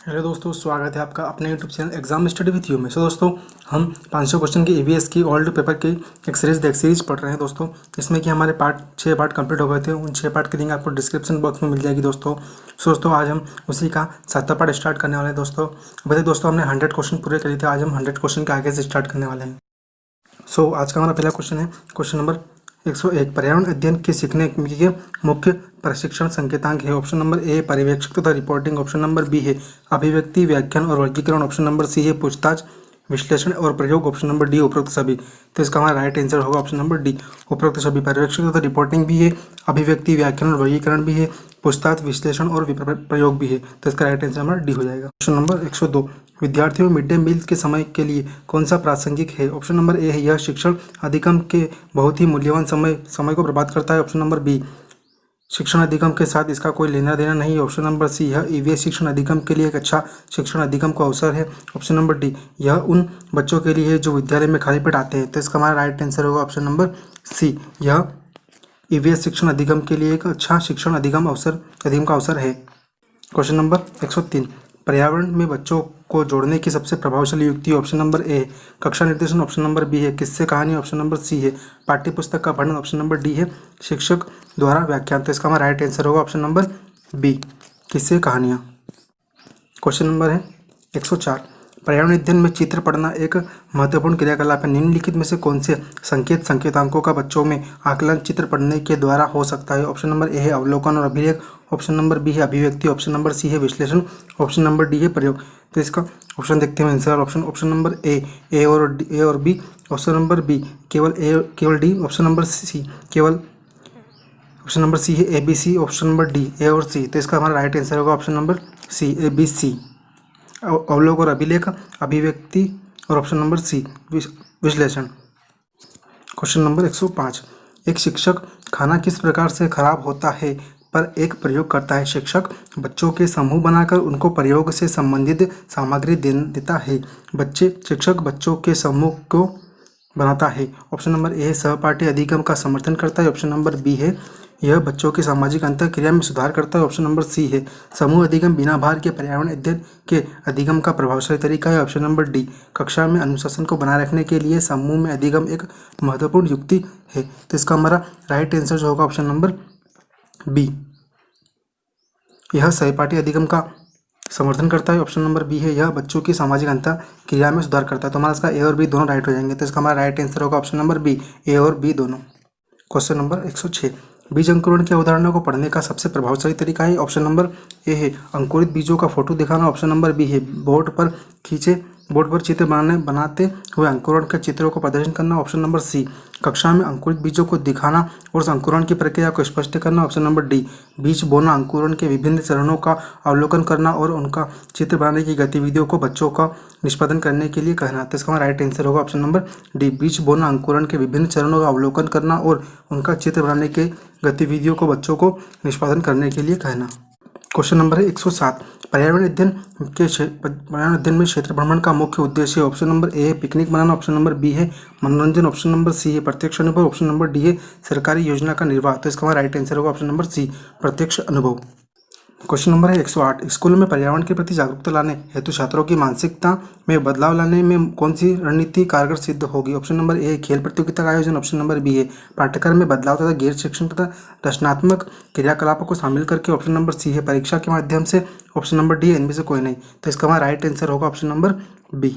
Hello दोस्तों, स्वागत है आपका अपने YouTube channel exam study with you में। दोस्तों हम 500 क्वेश्चन की ईवीएस की ओल्ड पेपर की एक सीरीज पढ़ रहे हैं दोस्तों। इसमें कि हमारे 6 पार्ट कंप्लीट हो गए थे। उन 6 पार्ट की लिंक आपको डिस्क्रिप्शन बॉक्स में मिल जाएगी दोस्तों। दोस्तों आज हम उसी का 7वां पार्ट स्टार्ट करने वाले हैं दोस्तों। वैसे दोस्तों हमने 100 क्वेश्चन पूरे करे थे, आज हम 100 क्वेश्चन के आगे से स्टार्ट करने वाले हैं। आज का हमारा पहला क्वेश्चन है क्वेश्चन नंबर 101। पर्यावरण अध्ययन के सीखने के मुख्य प्रशिक्षण संकेतांक है। ऑप्शन नंबर ए पर्यवेक्षक तथा रिपोर्टिंग, ऑप्शन नंबर बी है अभिव्यक्ति, व्याख्यान और वर्गीकरण, ऑप्शन नंबर सी है पूछताछ, विश्लेषण और प्रयोग, ऑप्शन नंबर डी उपरोक्त सभी। तो इसका हमारा राइट आंसर होगा ऑप्शन नंबर डी उपरोक्त सभी। पर्यवेक्षक तथा रिपोर्टिंग भी है, अभिव्यक्ति, व्याख्यान और वर्गीकरण भी है, पूछताछ, विश्लेषण और प्रयोग भी है। तो इसका राइट आंसर हमारा डी हो जाएगा। Question number 102। विद्यार्थियों मिड डे मील के समय के लिए कौन सा प्रासंगिक है। ऑप्शन नंबर ए है यह शिक्षण अधिगम के बहुत ही मूल्यवान समय को बर्बाद करता है, ऑप्शन नंबर बी शिक्षण अधिगम के साथ इसका कोई लेना देना नहीं है, ऑप्शन नंबर सी यह ईवीएस शिक्षण अधिगम के लिए एक अच्छा शिक्षण अधिगम का अवसर है, ऑप्शन नंबर डी यह उन बच्चों के लिए है जो विद्यालय में खाली पेट आते हैं। तो इसका हमारा राइट आंसर होगा ऑप्शन नंबर सी यह ईवीएस शिक्षण अधिगम के लिए एक अच्छा शिक्षण अधिगम का अवसर है। Question number 103। पर्यावरण में बच्चों को जोड़ने की सबसे प्रभावशाली युक्ति, ऑप्शन नंबर ए कक्षा निर्देशन, ऑप्शन नंबर बी है किस्से कहानी, ऑप्शन नंबर सी है पाठ्यपुस्तक का पठन, ऑप्शन नंबर डी है शिक्षक द्वारा व्याख्यान। तो इसका हमारा राइट आंसर होगा ऑप्शन नंबर बी किस्से कहानियाँ। क्वेश्चन नंबर है 104। पर्यावरण अध्ययन में चित्र पढ़ना एक महत्वपूर्ण क्रियाकलाप है। निम्नलिखित में से कौन से संकेतांकों का बच्चों में आकलन चित्र पढ़ने के द्वारा हो सकता है। ऑप्शन नंबर ए है अवलोकन और अभिलेख, ऑप्शन नंबर बी है अभिव्यक्ति, ऑप्शन नंबर सी है विश्लेषण, ऑप्शन नंबर डी है प्रयोग। तो इसका ऑप्शन देखते हैं आंसर। ऑप्शन नंबर ए और बी, ऑप्शन नंबर बी केवल D, option number C option number C है A B C, option number D A और सी। तो इसका हमारा राइट आंसर होगा option number C A B C अवलोक और अभिलेख, अभिव्यक्ति और ऑप्शन नंबर सी विश्लेषण। Question number 105। एक शिक्षक खाना किस प्रकार से खराब होता है पर एक प्रयोग करता है। शिक्षक बच्चों के समूह बनाकर उनको प्रयोग से संबंधित सामग्री देता है। शिक्षक बच्चों के समूह को बनाता है। ऑप्शन नंबर ए सहपाठी अधिगम का समर्थन करता है, ऑप्शन नंबर बी है यह बच्चों की सामाजिक अंतःक्रिया में सुधार करता है, ऑप्शन नंबर सी है समूह अधिगम बिना भार के पर्यावरण अध्ययन के अधिगम का प्रभावशाली तरीका है, ऑप्शन नंबर डी कक्षा में अनुशासन को बनाए रखने के लिए समूह में अधिगम एक महत्वपूर्ण युक्ति है। तो इसका हमारा राइट आंसर जो होगा ऑप्शन नंबर बी यह सहपाठी अधिगम का समर्थन करता है, ऑप्शन नंबर बी है यह बच्चों की सामाजिक अंतःक्रिया में सुधार करता है। तो हमारा इसका ए और बी दोनों राइट हो जाएंगे। तो इसका हमारा राइट आंसर होगा ऑप्शन नंबर बी ए और बी दोनों। Question number 106। बीज अंकुरण के उदाहरणों को पढ़ने का सबसे प्रभावशाली तरीका है। ऑप्शन नंबर ए है अंकुरित बीजों का फोटो दिखाना, ऑप्शन नंबर बी है बोर्ड पर चित्र बनाते हुए अंकुरण के चित्रों को प्रदर्शन करना, ऑप्शन नंबर सी कक्षा में अंकुरित बीजों को दिखाना और अंकुरण की प्रक्रिया को स्पष्ट करना, ऑप्शन नंबर डी बीज बोना, अंकुरण के विभिन्न चरणों का अवलोकन करना और उनका चित्र बनाने की गतिविधियों को बच्चों का निष्पादन करने के लिए कहना। तो इसका राइट आंसर होगा ऑप्शन नंबर डी बीज बोना, अंकुरण के विभिन्न चरणों का अवलोकन करना और उनका चित्र बनाने के गतिविधियों को बच्चों को निष्पादन करने के लिए कहना। क्वेश्चन नंबर है 107। पर्यावरण अध्ययन में क्षेत्र भ्रमण का मुख्य उद्देश्य है। ऑप्शन नंबर ए है पिकनिक मनाना, ऑप्शन नंबर बी है मनोरंजन, ऑप्शन नंबर सी है प्रत्यक्ष अनुभव, ऑप्शन नंबर डी है सरकारी योजना का निर्वाह। तो इसका हमारा राइट आंसर होगा ऑप्शन नंबर सी प्रत्यक्ष अनुभव। क्वेश्चन नंबर है 108। स्कूल में पर्यावरण के प्रति जागरूकता लाने हेतु छात्रों की मानसिकता में बदलाव लाने में कौन सी रणनीति कारगर सिद्ध होगी। ऑप्शन नंबर ए खेल प्रतियोगिता का आयोजन, ऑप्शन नंबर बी है पाठ्यक्रम में बदलाव तथा गैर शिक्षण तथा रचनात्मक क्रियाकलापों को शामिल करके, ऑप्शन नंबर सी है परीक्षा के माध्यम से, ऑप्शन नंबर डी इनमें से कोई नहीं। तो इसका हमारा राइट आंसर होगा ऑप्शन नंबर बी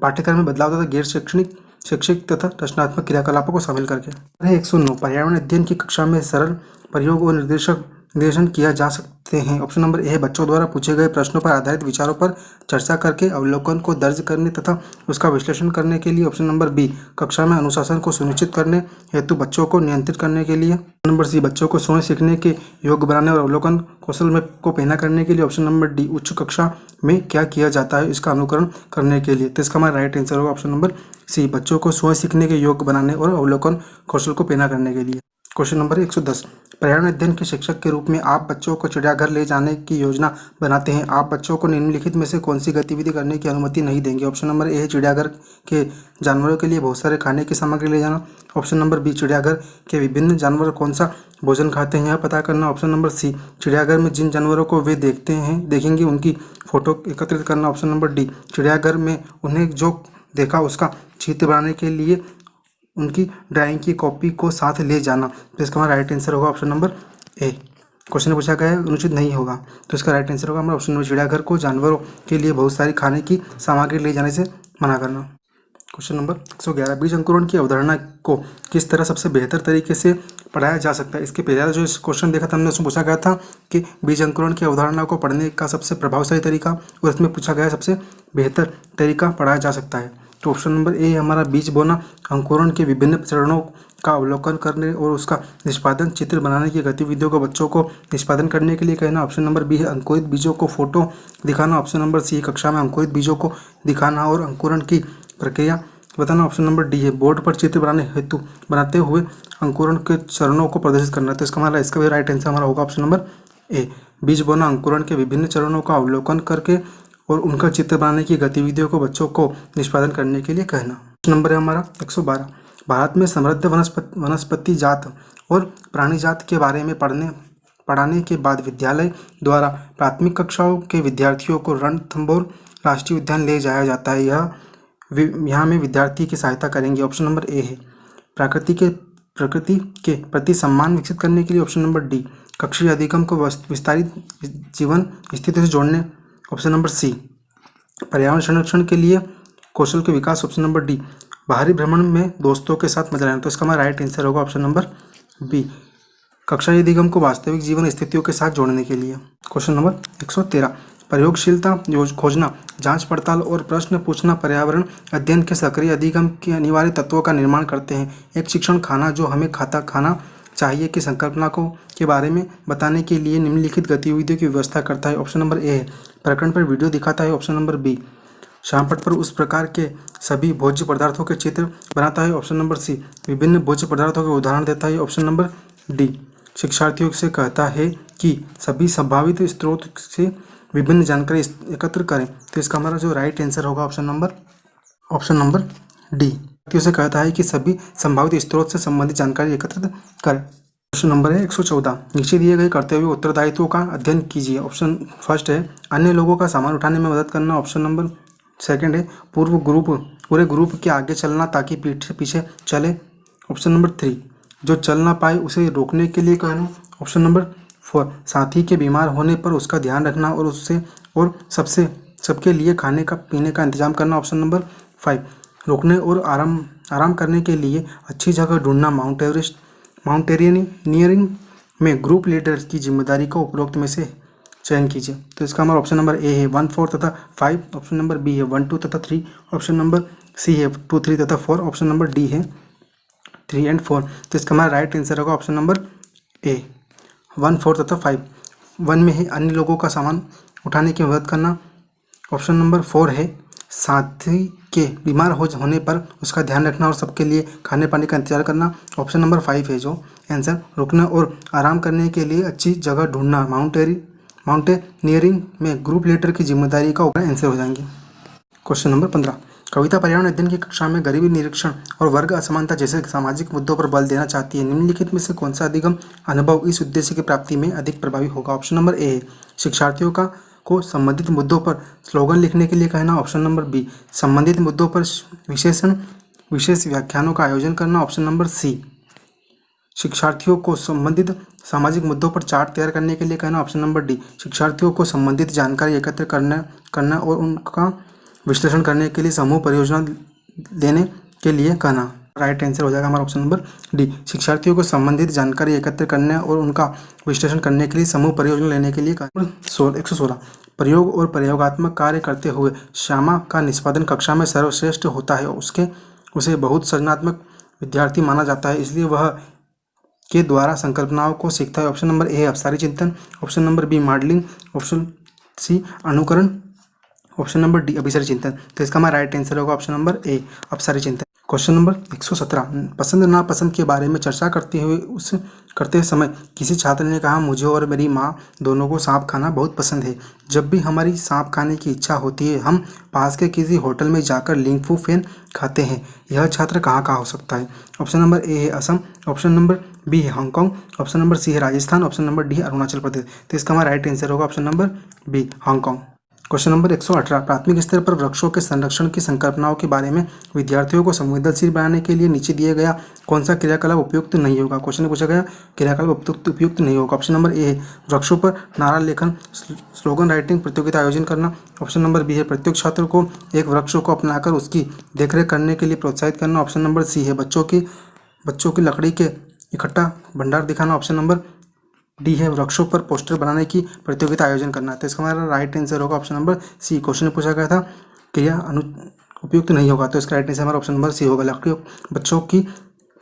पाठ्यक्रम में बदलाव तथा गैर शैक्षिक तथा रचनात्मक क्रियाकलापों को शामिल करके। 109। पर्यावरण अध्ययन की कक्षा में सरल प्रयोग और निर्देशन किया जा सकते हैं। ऑप्शन नंबर ए बच्चों द्वारा पूछे गए प्रश्नों पर आधारित विचारों पर चर्चा करके अवलोकन को दर्ज करने तथा उसका विश्लेषण करने के लिए, ऑप्शन नंबर बी कक्षा में अनुशासन को सुनिश्चित करने हेतु बच्चों को नियंत्रित करने के लिए, ऑप्शन नंबर सी बच्चों को स्वयं सीखने के योग्य बनाने और अवलोकन कौशल को पहना करने के लिए, ऑप्शन नंबर डी उच्च कक्षा में क्या किया जाता है इसका अनुकरण करने के लिए। तो इसका हमारा राइट आंसर होगा ऑप्शन नंबर सी बच्चों को स्वयं सीखने के योग्य बनाने और अवलोकन कौशल को पहना करने के लिए। क्वेश्चन नंबर 110, पर्यावरण अध्ययन के शिक्षक के रूप में आप बच्चों को चिड़ियाघर ले जाने की योजना बनाते हैं। आप बच्चों को निम्नलिखित में से कौन सी गतिविधि करने की अनुमति नहीं देंगे? ऑप्शन नंबर ए है चिड़ियाघर के जानवरों के लिए बहुत सारे खाने की सामग्री ले जाना। ऑप्शन नंबर बी, चिड़ियाघर के विभिन्न जानवर कौन सा भोजन खाते हैं यह पता करना। ऑप्शन नंबर सी, चिड़ियाघर में जिन जानवरों को वे देखेंगे उनकी फोटो एकत्रित करना। ऑप्शन नंबर डी, चिड़ियाघर में उन्हें जो देखा उसका चित्र बनाने के लिए उनकी ड्राइंग की कॉपी को साथ ले जाना। तो इसका हमारा राइट आंसर होगा ऑप्शन नंबर ए। क्वेश्चन पूछा गया है अनुचित नहीं होगा, तो इसका राइट आंसर होगा हमारा ऑप्शन नंबर, चिड़ियाघर को जानवरों के लिए बहुत सारी खाने की सामग्री ले जाने से मना करना। क्वेश्चन नंबर 111, बीज अंकुरण की अवधारणा को किस तरह सबसे बेहतर तरीके से पढ़ाया जा सकता है? इसके पहले जो क्वेश्चन देखा था हमने उसमें पूछा गया था कि बीज अंकुरण की अवधारणा को पढ़ने का सबसे प्रभावशाली तरीका, और इसमें पूछा गया सबसे बेहतर तरीका पढ़ाया जा सकता है। तो ऑप्शन नंबर ए हमारा बीज बोना, अंकुरण के विभिन्न चरणों का अवलोकन करने और उसका निष्पादन, चित्र बनाने की गतिविधियों को बच्चों को निष्पादन करने के लिए कहना। ऑप्शन नंबर बी है अंकुरित बीजों को फोटो दिखाना। ऑप्शन नंबर सी, कक्षा में अंकुरित बीजों को दिखाना और अंकुरण की प्रक्रिया बताना। ऑप्शन नंबर डी है बोर्ड पर चित्र बनाते हुए अंकुरण के चरणों को प्रदर्शित करना। तो इसका भी राइट आंसर हमारा होगा ऑप्शन नंबर ए, बीज बोना, अंकुरण के विभिन्न चरणों का अवलोकन करके और उनका चित्र बनाने की गतिविधियों को बच्चों को निष्पादन करने के लिए कहना। क्वेश्चन नंबर है हमारा 112, भारत में समृद्ध वनस्पति जात और प्राणी जात के बारे में पढ़ाने के बाद विद्यालय द्वारा प्राथमिक कक्षाओं के विद्यार्थियों को रणथंभौर राष्ट्रीय उद्यान ले जाया जाता है। यहाँ में विद्यार्थी की सहायता करेंगे। ऑप्शन नंबर ए है प्रकृति के प्रति सम्मान विकसित करने के लिए। ऑप्शन नंबर डी, कक्षीय अधिगम को विस्तारित जीवन स्थिति से जोड़ने। ऑप्शन नंबर सी, पर्यावरण संरक्षण के लिए कौशल के विकास। ऑप्शन नंबर डी, बाहरी भ्रमण में दोस्तों के साथ मजा लेना। तो इसका हमारा राइट आंसर होगा ऑप्शन नंबर बी, कक्षाई अधिगम को वास्तविक जीवन स्थितियों के साथ जोड़ने के लिए। क्वेश्चन नंबर 113, प्रयोगशीलता खोजना, जांच पड़ताल और प्रश्न पूछना पर्यावरण अध्ययन के सक्रिय अधिगम के अनिवार्य तत्वों का निर्माण करते हैं। एक शिक्षण खाना जो हमें खाना चाहिए की संकल्पना के बारे में बताने के लिए निम्नलिखित गतिविधियों की व्यवस्था करता है। ऑप्शन नंबर ए है प्रकरण पर वीडियो दिखाता है। ऑप्शन नंबर बी, श्यामपट्ट पर उस प्रकार के सभी भोज्य पदार्थों के चित्र बनाता है। ऑप्शन नंबर सी, विभिन्न भोज्य पदार्थों के उदाहरण देता है। ऑप्शन नंबर डी, शिक्षार्थियों से कहता है कि सभी संभावित स्रोत से विभिन्न जानकारी एकत्र करें। तो इसका हमारा जो राइट आंसर होगा ऑप्शन नंबर डी, शिक्षार्थियों से कहता है कि सभी संभावित स्रोत से संबंधित जानकारी एकत्रित करें। क्वेश्चन नंबर है 114, नीचे दिए गए कर्तव्य उत्तरदायित्वों का अध्ययन कीजिए। ऑप्शन फर्स्ट है अन्य लोगों का सामान उठाने में मदद करना। ऑप्शन नंबर सेकंड है पूरे ग्रुप के आगे चलना ताकि पीछे चले। ऑप्शन नंबर 3, जो चल ना पाए उसे रोकने के लिए कहना। ऑप्शन नंबर 4, साथी के बीमार होने पर उसका ध्यान रखना और सबके लिए खाने का पीने का इंतजाम करना। ऑप्शन नंबर 5, रोकने और आराम करने के लिए अच्छी जगह ढूंढना। माउंटेनियरिंग में ग्रुप लीडर की जिम्मेदारी का उपरोक्त में से चयन कीजिए। तो इसका हमारा ऑप्शन नंबर ए है 1, 4 तथा 5। ऑप्शन नंबर बी है 1, 2 तथा 3। ऑप्शन नंबर सी है 2, 3 तथा 4। ऑप्शन नंबर डी है 3 और 4। तो इसका हमारा राइट आंसर होगा ऑप्शन नंबर ए 1, 4 तथा 5। 1 में है अन्य लोगों का सामान उठाने की मदद करना। ऑप्शन नंबर 4 है साथी के बीमार होने पर उसका ध्यान रखना और सबके लिए खाने पानी का इंतजार करना। ऑप्शन नंबर 5 है जो आंसर रुकना और आराम करने के लिए अच्छी जगह ढूंढना। माउंटेनियरिंग में ग्रुप लीडर की जिम्मेदारी का आंसर हो जाएंगे। क्वेश्चन नंबर 15, कविता पर्यावरण अध्ययन की कक्षा में गरीबी निरीक्षण और वर्ग असमानता जैसे सामाजिक मुद्दों पर बल देना चाहती है। निम्नलिखित में से कौन सा अधिगम अनुभव इस उद्देश्य की प्राप्ति में अधिक प्रभावी होगा? ऑप्शन नंबर ए है शिक्षार्थियों को संबंधित मुद्दों पर स्लोगन लिखने के लिए कहना। ऑप्शन नंबर बी, संबंधित मुद्दों पर विशेष व्याख्यानों का आयोजन करना। ऑप्शन नंबर सी, शिक्षार्थियों को संबंधित सामाजिक मुद्दों पर चार्ट तैयार करने के लिए कहना। ऑप्शन नंबर डी, शिक्षार्थियों को संबंधित जानकारी एकत्र करना और उनका विश्लेषण करने के लिए समूह परियोजना देने के लिए कहना। राइट आंसर हो जाएगा हमारा ऑप्शन नंबर डी, शिक्षार्थियों को संबंधित जानकारी एकत्र करने और उनका विश्लेषण करने के लिए समूह परियोजना लेने के लिए कहना। 116, प्रयोग और प्रयोगात्मक कार्य करते हुए श्यामा का निष्पादन कक्षा में सर्वश्रेष्ठ होता है। उसे बहुत सृजनात्मक विद्यार्थी माना जाता है, इसलिए वह के द्वारा संकल्पनाओं को सीखता है। ऑप्शन नंबर ए अपसारी चिंतन। Option number B modelling. Option C अनुकरण। ऑप्शन नंबर डी अभिसारी चिंतन। तो इसका हमारा राइट आंसर होगा ऑप्शन नंबर ए अपसारी चिंतन। क्वेश्चन नंबर 117 पसंद नापसंद के बारे में चर्चा करते समय किसी छात्र ने कहा, मुझे और मेरी माँ दोनों को सांप खाना बहुत पसंद है। जब भी हमारी सांप खाने की इच्छा होती है हम पास के किसी होटल में जाकर लिंगफू फेन खाते हैं। यह छात्र कहाँ का हो सकता है? ऑप्शन नंबर ए है असम, ऑप्शन नंबर बी है हांगकांग, ऑप्शन नंबर सी है Rajasthan, option number D Arunachal Pradesh. तो इसका हमारा राइट आंसर होगा option number B Hong Kong. Question number 118 प्राथमिक स्तर पर वृक्षों के संरक्षण की संकल्पनाओं के बारे में विद्यार्थियों को संवेदनशील बनाने के लिए नीचे दिया गया कौन सा क्रियाकलाप उपयुक्त नहीं होगा? क्वेश्चन में पूछा गया क्रियाकलाप उपयुक्त नहीं होगा। ऑप्शन नंबर ए है वृक्षों पर नारा लेखन स्लोगन राइटिंग प्रतियोगिता आयोजन करना, ऑप्शन नंबर बी है प्रत्येक छात्र को एक वृक्ष को अपनाकर उसकी देखरेख करने के लिए प्रोत्साहित करना, ऑप्शन नंबर सी है बच्चों की लकड़ी के इकट्ठा भंडार दिखाना, ऑप्शन नंबर डी है वृक्षों पर पोस्टर बनाने की प्रतियोगिता आयोजन करना। तो इसका हमारा राइट आंसर होगा ऑप्शन नंबर सी। क्वेश्चन में पूछा गया था क्रिया उपयुक्त नहीं होगा, तो इसका राइट आंसर हमारा ऑप्शन नंबर सी होगा।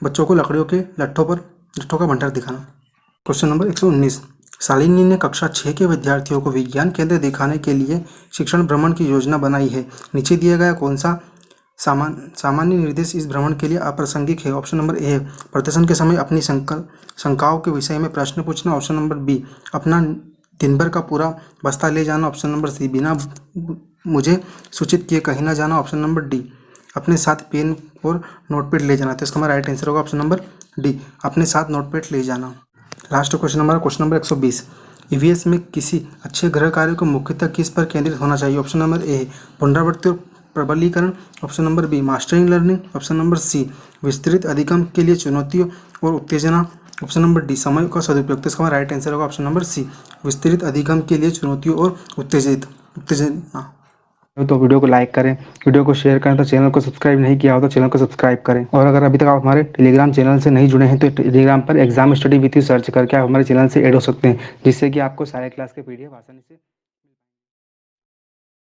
बच्चों को लकड़ियों के लट्ठों का भंडार दिखाना। क्वेश्चन नंबर 119 शालिनी ने कक्षा 6 के विद्यार्थियों को विज्ञान केंद्र दिखाने के लिए शिक्षण भ्रमण की योजना बनाई है। नीचे दिया गया कौन सा सामान्य निर्देश इस भ्रमण के लिए अप्रासंगिक है? ऑप्शन नंबर ए प्रदर्शन के समय अपनी शंकाओं के विषय में प्रश्न पूछना, ऑप्शन नंबर बी अपना दिन भर का पूरा बस्ता ले जाना, ऑप्शन नंबर सी बिना मुझे सूचित किए कहीं ना जाना, ऑप्शन नंबर डी अपने साथ पेन और नोटपैड ले जाना। तो इसका हमारा राइट आंसर होगा ऑप्शन नंबर डी अपने साथ नोटपैड ले जाना। लास्ट क्वेश्चन नंबर 120 ईवीएस में किसी अच्छे गृह कार्य को मुख्यतः किस पर केंद्रित होना चाहिए? ऑप्शन नंबर ए पुनरावृत्ति और प्रबलीकरण, option number B mastering learning, option number C विस्तृत अधिगम के लिए चुनौतियों और उत्तेजना, ऑप्शन नंबर डी समय का सदुपयोग। तो इसका राइट आंसर होगा ऑप्शन नंबर सी विस्तृत अधिगम के लिए चुनौतियों और उत्तेजना। तो वीडियो को लाइक करें, वीडियो को शेयर करें, तो चैनल को सब्सक्राइब नहीं किया हो तो चैनल को सब्सक्राइब करें। और अगर अभी तक आप हमारे टेलीग्राम चैनल से नहीं जुड़े हैं तो टेलीग्राम पर exam study with you search करके आप हमारे चैनल से ऐड हो सकते हैं, जिससे कि आपको सारे क्लास के पीडीएफ आसानी से